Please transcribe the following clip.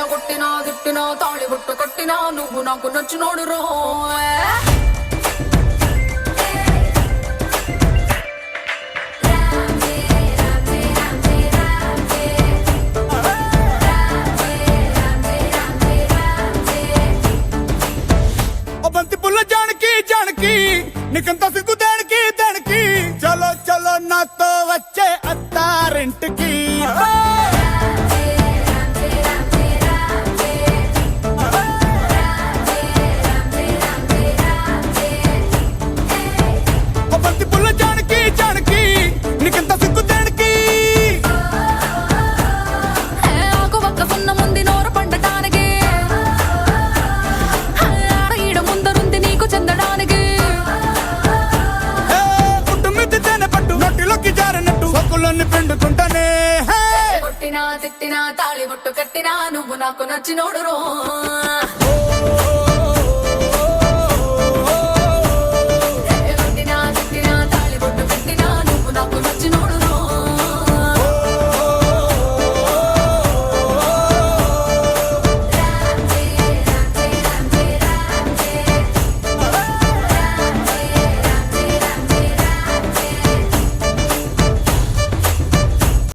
కొట్టినా తిట్టినా తాళి బుట్టు కట్టినా నువ్వు నాకు నచ్చినోడు రో బంతి పుల్ల జానకి జానకి నీకంత సిగ్గు దానికి దానికి చలో చలో నాతో వచ్చే అత్తారింటికి బంతి పుల్ల జానకి జానకి నీకంత సిగ్గు దానికి ఆకు ఒక్క సున్న ముందు నోరు పండటానికి ఆడ ఈడ ముందరుంది నీకు చెందడానికి కుటుంబితి తేనె పట్టు నోటిలోకి జారినట్టు సొక్కులన్నీ పిండుకుంటానే కొట్టినా తిట్టినా తాళి బుట్టు కట్టినా నువ్వు నాకు నచ్చినోడు రో